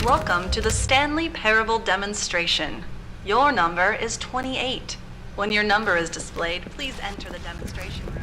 Welcome to the Stanley Parable demonstration. Your number is 28. When your number is displayed, please enter the demonstration room.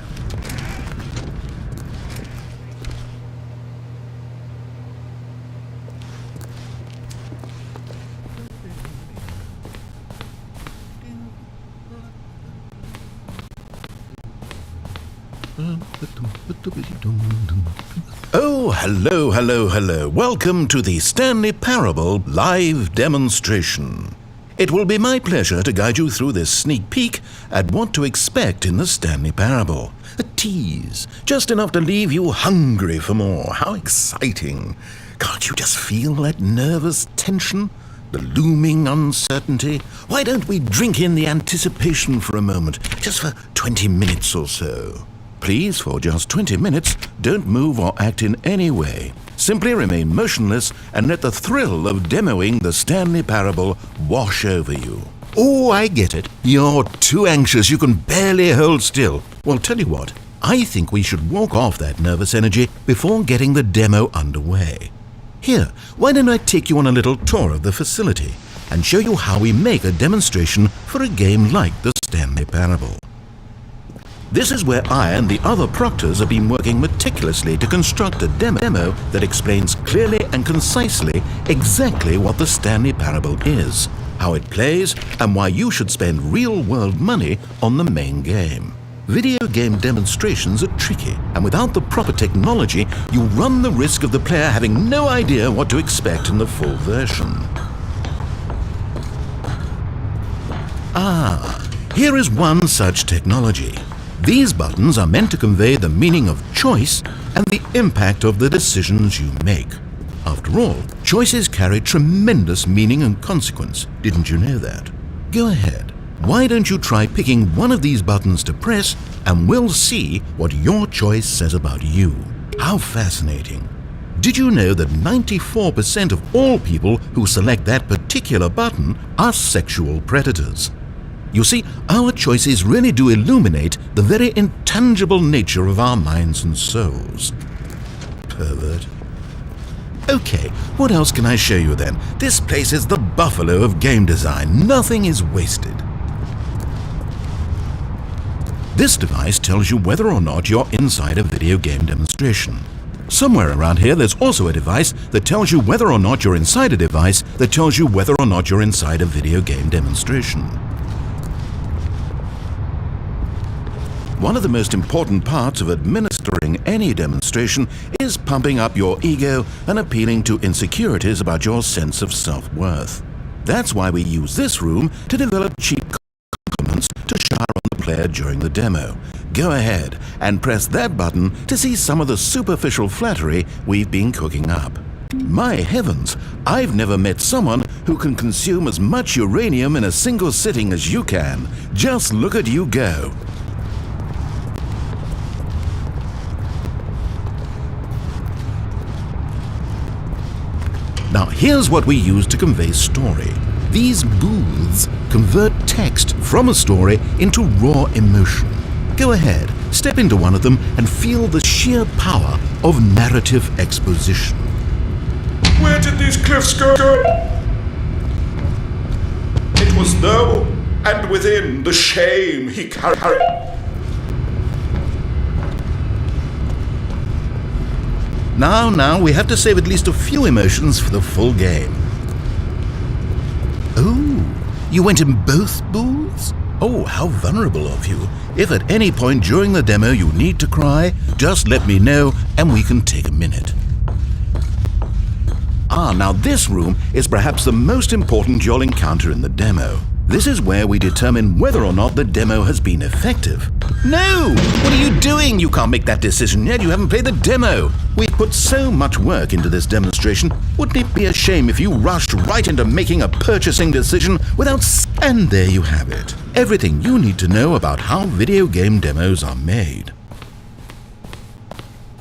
Oh, hello. Welcome to the Stanley Parable live demonstration. It will be my pleasure to guide you through this sneak peek at what to expect in the Stanley Parable. A tease, just enough to leave you hungry for more. How exciting. Can't you just feel that nervous tension? The looming uncertainty? Why don't we drink in the anticipation for a moment, just for 20 minutes or so? Please, for just 20 minutes, don't move or act in any way. Simply remain motionless and let the thrill of demoing the Stanley Parable wash over you. Oh, I get it. You're too anxious, you can barely hold still. Well, tell you what, I think we should walk off that nervous energy before getting the demo underway. Here, why don't I take you on a little tour of the facility and show you how we make a demonstration for a game like the Stanley Parable. This is where I and the other proctors have been working meticulously to construct a demo that explains clearly and concisely exactly what the Stanley Parable is, how it plays, and why you should spend real-world money on the main game. Video game demonstrations are tricky, and without the proper technology, you run the risk of the player having no idea what to expect in the full version. Here is one such technology. These buttons are meant to convey the meaning of choice and the impact of the decisions you make. After all, choices carry tremendous meaning and consequence. Didn't you know that? Go ahead. Why don't you try picking one of these buttons to press, and we'll see what your choice says about you. How fascinating. Did you know that 94% of all people who select that particular button are sexual predators? You see, our choices really do illuminate the very intangible nature of our minds and souls. Pervert. Okay, what else can I show you then? This place is the buffalo of game design. Nothing is wasted. This device tells you whether or not you're inside a video game demonstration. Somewhere around here there's also a device that tells you whether or not you're inside a device that tells you whether or not you're inside a video game demonstration. One of the most important parts of administering any demonstration is pumping up your ego and appealing to insecurities about your sense of self-worth. That's why we use this room to develop cheap compliments to shower on the player during the demo. Go ahead and press that button to see some of the superficial flattery we've been cooking up. My heavens, I've never met someone who can consume as much uranium in a single sitting as you can. Just look at you go. Now here's what we use to convey story. These booths convert text from a story into raw emotion. Go ahead, step into one of them and feel the sheer power of narrative exposition. Where did these cliffs go? It was though, and within the shame he carried. Now, we have to save at least a few emotions for the full game. Oh, you went in both booths? Oh, how vulnerable of you. If at any point during the demo you need to cry, just let me know and we can take a minute. Now this room is perhaps the most important you'll encounter in the demo. This is where we determine whether or not the demo has been effective. No! What are you doing? You can't make that decision yet. You haven't played the demo. We put so much work into this demonstration. Wouldn't it be a shame if you rushed right into making a purchasing decision without... And there you have it. Everything you need to know about how video game demos are made.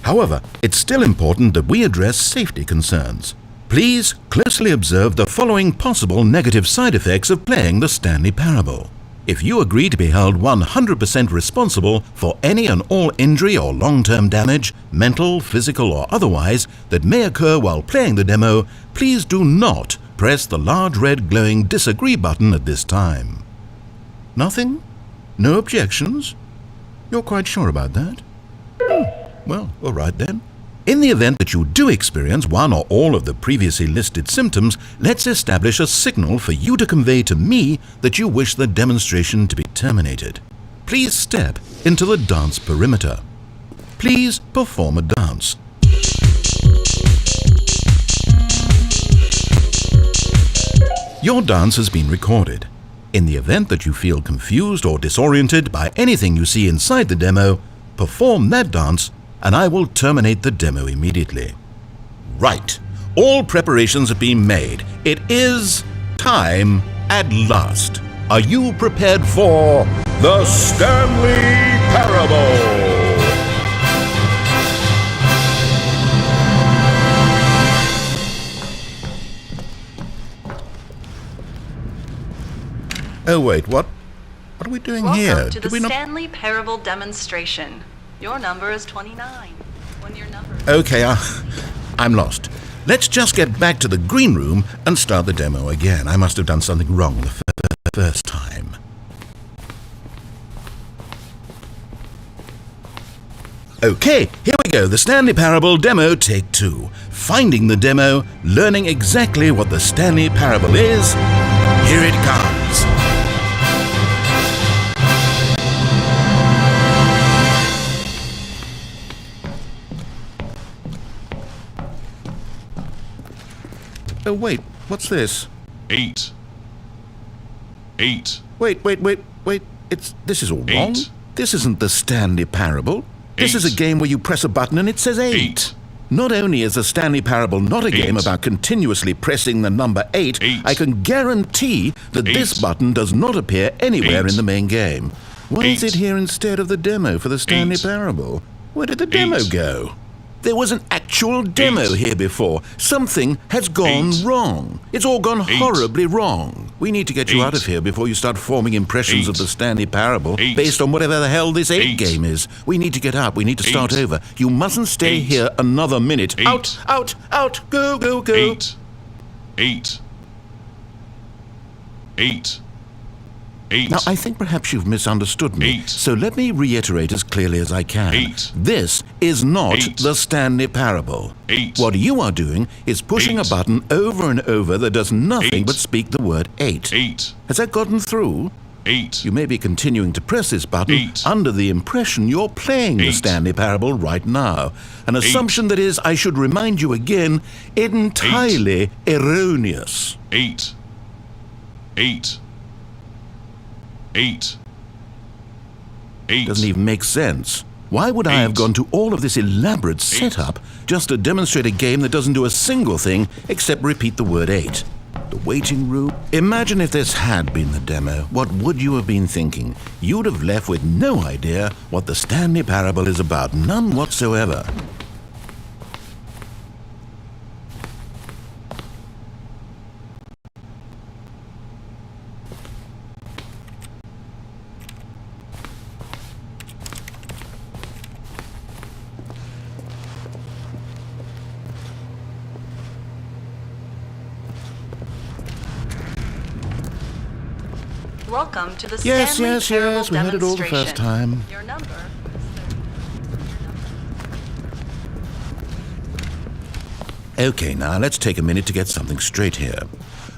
However, it's still important that we address safety concerns. Please closely observe the following possible negative side effects of playing the Stanley Parable. if you agree to be held 100% responsible for any and all injury or long-term damage, mental, physical or otherwise, that may occur while playing the demo, please do not press the large red glowing disagree button at this time. Nothing? No objections? You're quite sure about that? Well, all right then. In the event that you do experience one or all of the previously listed symptoms, let's establish a signal for you to convey to me that you wish the demonstration to be terminated. Please step into the dance perimeter. Please perform a dance. Your dance has been recorded. In the event that you feel confused or disoriented by anything you see inside the demo, perform that dance and I will terminate the demo immediately. Right. All preparations have been made. It is time at last. Are you prepared for The Stanley Parable? Oh wait, what are we doing here? Welcome to Did the we not... Stanley Parable Demonstration. Your number is 29. When your number is... Okay, I'm lost. Let's just get back to the green room and start the demo again. I must have done something wrong the first time. Okay, here we go. The Stanley Parable Demo, take 2. Finding the demo, learning exactly what the Stanley Parable is. Here it comes. Oh, wait, what's this? 8. Wait. This is all wrong. 8. This isn't the Stanley Parable. This is a game where you press a button and it says 8. 8. Not only is the Stanley Parable not a game 8. about continuously pressing the number 8, 8. I can guarantee that 8. this button does not appear anywhere 8. in the main game. Why is 8. it here instead of the demo for the Stanley 8. Parable? Where did the demo 8. go? There was an actual demo 8. here before. Something has gone 8. wrong. It's all gone 8. horribly wrong. We need to get you 8. out of here before you start forming impressions 8. of the Stanley Parable 8. based on whatever the hell this 8 8. game is. We need to get up. We need to start 8. over. You mustn't stay 8. here another minute. 8. Out. Go. 8. 8. 8. 8. Now, I think perhaps you've misunderstood me, 8. so let me reiterate as clearly as I can. 8. This is not 8. the Stanley Parable. 8. What you are doing is pushing 8. a button over and over that does nothing 8. but speak the word 8. 8. Has that gotten through? 8. You may be continuing to press this button 8. under the impression you're playing the 8. Stanley Parable right now. An assumption that is, I should remind you again, entirely erroneous. 8. 8. 8. 8. Doesn't even make sense. Why would I have 8. gone to all of this elaborate setup just to demonstrate a game that doesn't do a single thing except repeat the word 8? The waiting room? Imagine if this had been the demo. What would you have been thinking? You'd have left with no idea what the Stanley Parable is about. None whatsoever. Welcome to the Yes, Stanley yes, Parable yes. We heard it all the first Demonstration. time. Your number is... Okay, now let's take a minute to get something straight here.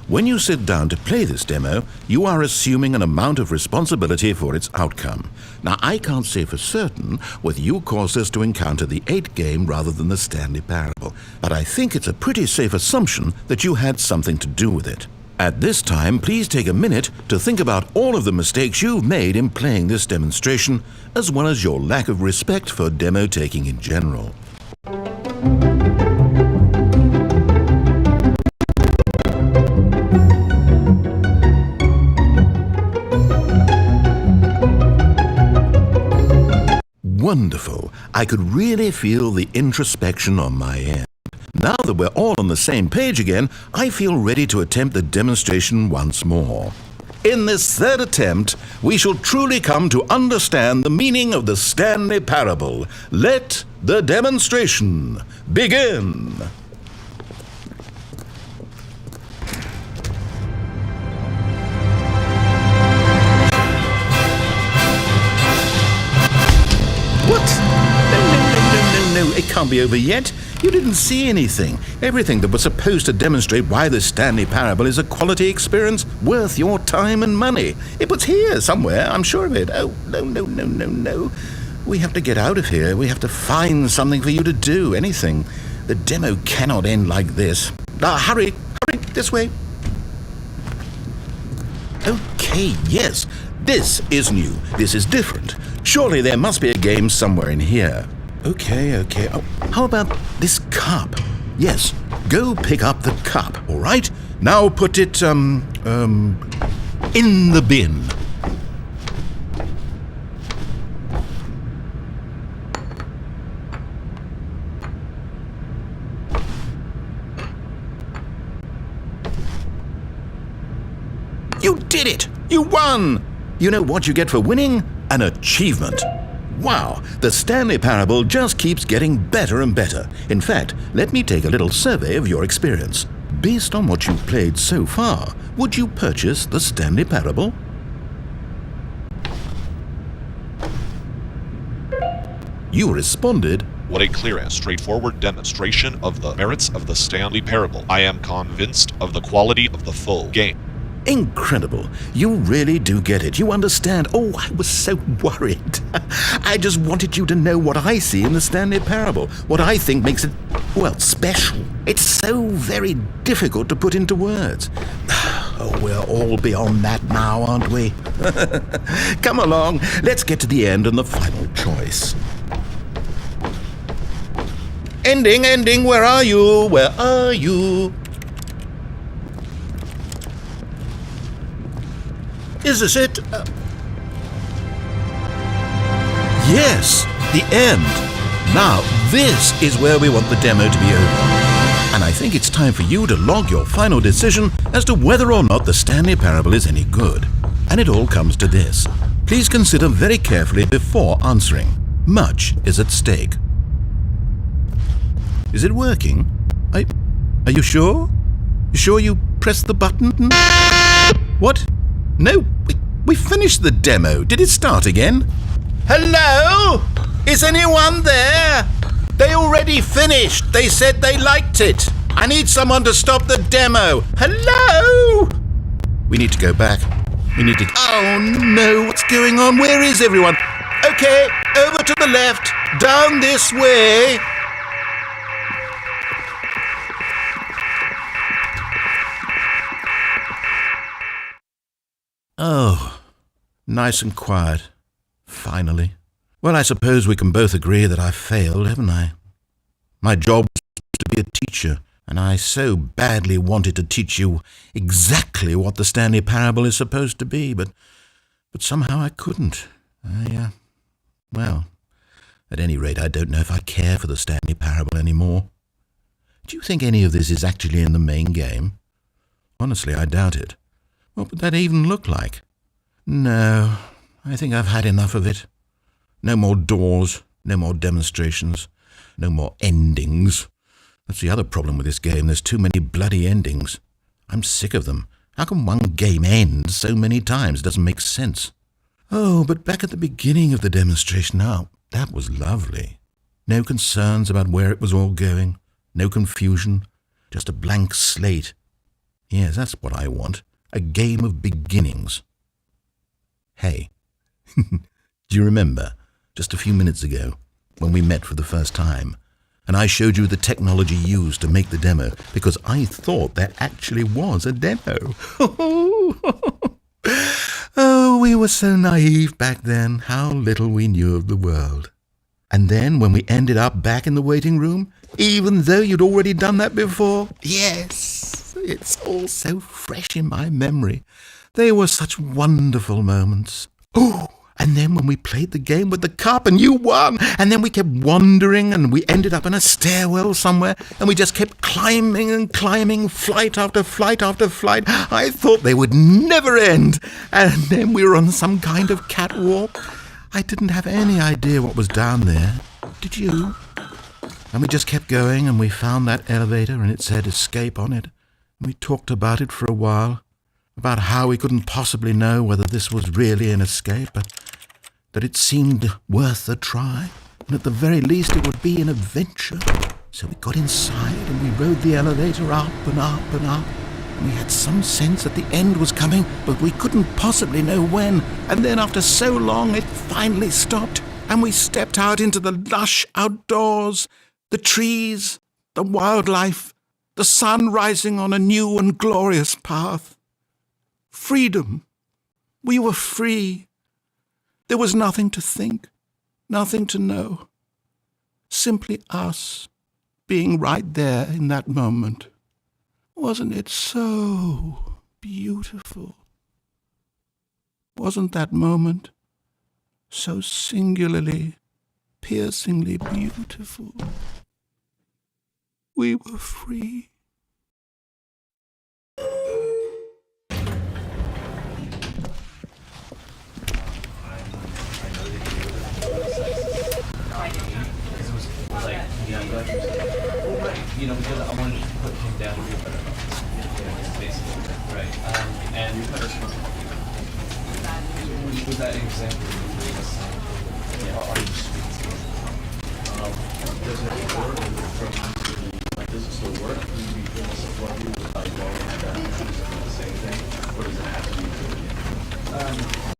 When you sit down to play this demo, you are assuming an amount of responsibility for its outcome. Now, I can't say for certain whether you caused us to encounter the 8 game rather than the Stanley Parable, but I think it's a pretty safe assumption that you had something to do with it. At this time, please take a minute to think about all of the mistakes you've made in playing this demonstration, as well as your lack of respect for demo taking in general. Wonderful. I could really feel the introspection on my end. Now that we're all on the same page again, I feel ready to attempt the demonstration once more. In this third attempt, we shall truly come to understand the meaning of the Stanley Parable. Let the demonstration begin. What? No, it can't be over yet. You didn't see anything. Everything that was supposed to demonstrate why the Stanley Parable is a quality experience worth your time and money. It was here somewhere, I'm sure of it. Oh, no. We have to get out of here. We have to find something for you to do, anything. The demo cannot end like this. Hurry, this way. Okay, yes, this is new. This is different. Surely there must be a game somewhere in here. Okay. Oh, how about this cup? Yes, go pick up the cup, all right? Now put it, in the bin. You did it! You won! You know what you get for winning? An achievement. Wow, the Stanley Parable just keeps getting better and better. In fact, let me take a little survey of your experience. Based on what you've played so far, would you purchase the Stanley Parable? You responded, "What a clear and straightforward demonstration of the merits of the Stanley Parable. I am convinced of the quality of the full game." incredible. You really do get it. You understand. Oh, I was so worried. I just wanted you to know what I see in the Stanley Parable, what I think makes it, well, special. It's so very difficult to put into words. Oh, we're all beyond that now, aren't we? Come along, let's get to the end and the final choice. Ending, where are you? Where are you? Is this it? Yes, the end. Now, this is where we want the demo to be over. And I think it's time for you to log your final decision as to whether or not the Stanley Parable is any good. And it all comes to this. Please consider very carefully before answering. Much is at stake. Is it working? Are you sure? You sure you pressed the button? What? No, we finished the demo. Did it start again? Hello? Is anyone there? They already finished. They said they liked it. I need someone to stop the demo. Hello? We need to go back. Oh no, what's going on? Where is everyone? Okay, over to the left, down this way. Oh, nice and quiet. Finally. Well, I suppose we can both agree that I've failed, haven't I? My job was to be a teacher, and I so badly wanted to teach you exactly what the Stanley Parable is supposed to be, but somehow I couldn't. Well, at any rate, I don't know if I care for the Stanley Parable anymore. Do you think any of this is actually in the main game? Honestly, I doubt it. What would that even look like? No, I think I've had enough of it. No more doors, no more demonstrations, no more endings. That's the other problem with this game. There's too many bloody endings. I'm sick of them. How can one game end so many times? It doesn't make sense. Oh, but back at the beginning of the demonstration, that was lovely. No concerns about where it was all going. No confusion. Just a blank slate. Yes, that's what I want. A game of beginnings. Hey, do you remember, just a few minutes ago, when we met for the first time, and I showed you the technology used to make the demo, because I thought there actually was a demo. Oh, we were so naive back then, how little we knew of the world. And then, when we ended up back in the waiting room, even though you'd already done that before, yes, it's all so fresh in my memory. They were such wonderful moments. Oh, And then when we played the game with the cup and you won, and then we kept wandering and we ended up in a stairwell somewhere and we just kept climbing and climbing, flight after flight after flight. I thought they would never end. And then we were on some kind of catwalk. I didn't have any idea what was down there. Did you? And we just kept going and we found that elevator and it said escape on it. And we talked about it for a while, about how we couldn't possibly know whether this was really an escape, but that it seemed worth a try, and at the very least it would be an adventure. So we got inside and we rode the elevator up and up and up. And we had some sense that the end was coming, but we couldn't possibly know when. And then after so long it finally stopped, and we stepped out into the lush outdoors, the trees, the wildlife, the sun rising on a new and glorious path. Freedom. We were free. There was nothing to think, nothing to know. Simply us being right there in that moment. Wasn't it so beautiful? Wasn't that moment so singularly, piercingly beautiful? We were free. Because I wanted to put him down here, basically, right? And with that example, are you does it work like does it still work? Will you be able to support you with like going and the same thing, or does it have to be?